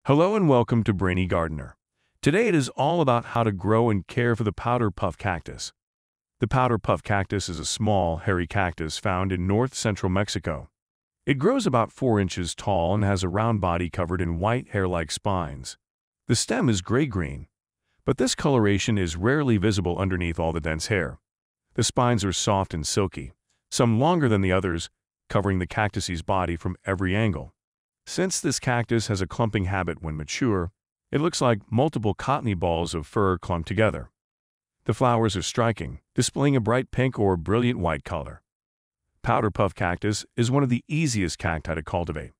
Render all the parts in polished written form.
Hello and welcome to Brainy Gardener. Today it is all about how to grow and care for the Powder Puff Cactus. The Powder Puff Cactus is a small, hairy cactus found in north-central Mexico. It grows about 4 inches tall and has a round body covered in white hair-like spines. The stem is gray-green, but this coloration is rarely visible underneath all the dense hair. The spines are soft and silky, some longer than the others, covering the cactus's body from every angle. Since this cactus has a clumping habit when mature, it looks like multiple cottony balls of fur clumped together. The flowers are striking, displaying a bright pink or brilliant white color. Powder puff cactus is one of the easiest cacti to cultivate.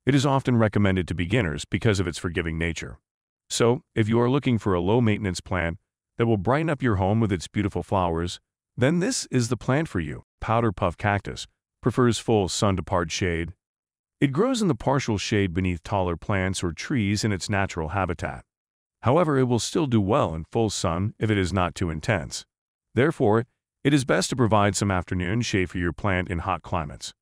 It is often recommended to beginners because of its forgiving nature. So, if you are looking for a low-maintenance plant that will brighten up your home with its beautiful flowers, then this is the plant for you. Powder puff cactus prefers full sun-to-part shade. It grows in the partial shade beneath taller plants or trees in its natural habitat. However, it will still do well in full sun if it is not too intense. Therefore, it is best to provide some afternoon shade for your plant in hot climates.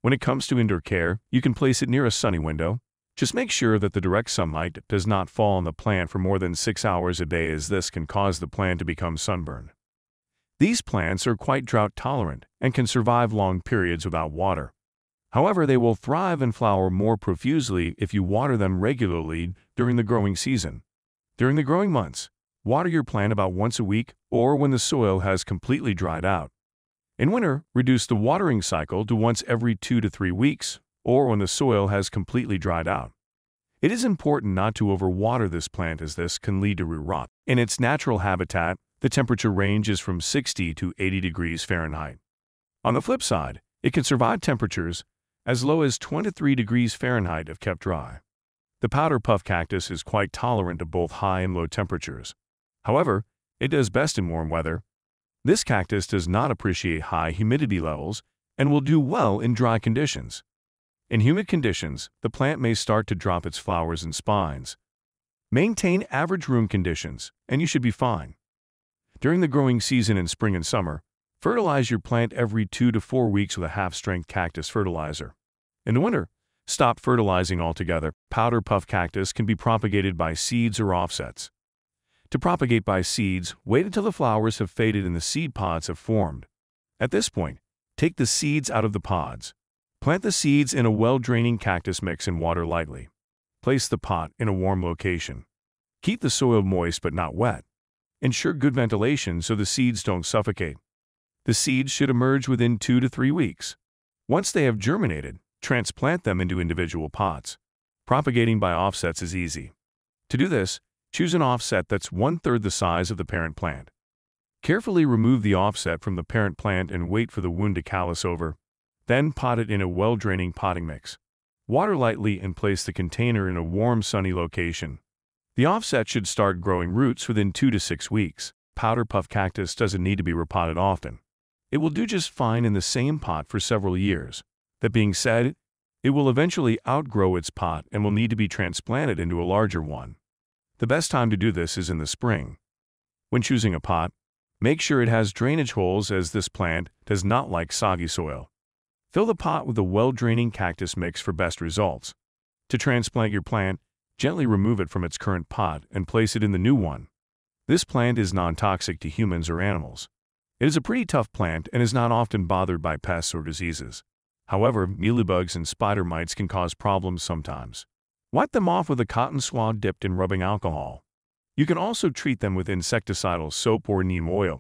When it comes to indoor care, you can place it near a sunny window. Just make sure that the direct sunlight does not fall on the plant for more than 6 hours a day, as this can cause the plant to become sunburned. These plants are quite drought tolerant and can survive long periods without water. However, they will thrive and flower more profusely if you water them regularly during the growing season. During the growing months, water your plant about once a week or when the soil has completely dried out. In winter, reduce the watering cycle to once every 2 to 3 weeks or when the soil has completely dried out. It is important not to overwater this plant, as this can lead to root rot. In its natural habitat, the temperature range is from 60 to 80 degrees Fahrenheit. On the flip side, it can survive temperatures as low as 23 degrees Fahrenheit if kept dry. The powder puff cactus is quite tolerant to both high and low temperatures. However, it does best in warm weather. This cactus does not appreciate high humidity levels and will do well in dry conditions. In humid conditions, the plant may start to drop its flowers and spines. Maintain average room conditions, and you should be fine. During the growing season in spring and summer, fertilize your plant every 2 to 4 weeks with a half-strength cactus fertilizer. In the winter, stop fertilizing altogether. Powder puff cactus can be propagated by seeds or offsets. To propagate by seeds, wait until the flowers have faded and the seed pods have formed. At this point, take the seeds out of the pods. Plant the seeds in a well-draining cactus mix and water lightly. Place the pot in a warm location. Keep the soil moist but not wet. Ensure good ventilation so the seeds don't suffocate. The seeds should emerge within 2 to 3 weeks. Once they have germinated, transplant them into individual pots. Propagating by offsets is easy. To do this, choose an offset that's 1/3 the size of the parent plant. Carefully remove the offset from the parent plant and wait for the wound to callus over. Then pot it in a well-draining potting mix. Water lightly and place the container in a warm, sunny location. The offset should start growing roots within 2 to 6 weeks. Powder puff cactus doesn't need to be repotted often. It will do just fine in the same pot for several years. That being said, it will eventually outgrow its pot and will need to be transplanted into a larger one. The best time to do this is in the spring. When choosing a pot, make sure it has drainage holes, as this plant does not like soggy soil. Fill the pot with a well-draining cactus mix for best results. To transplant your plant, gently remove it from its current pot and place it in the new one. This plant is non-toxic to humans or animals. It is a pretty tough plant and is not often bothered by pests or diseases. However, mealybugs and spider mites can cause problems sometimes. Wipe them off with a cotton swab dipped in rubbing alcohol. You can also treat them with insecticidal soap or neem oil.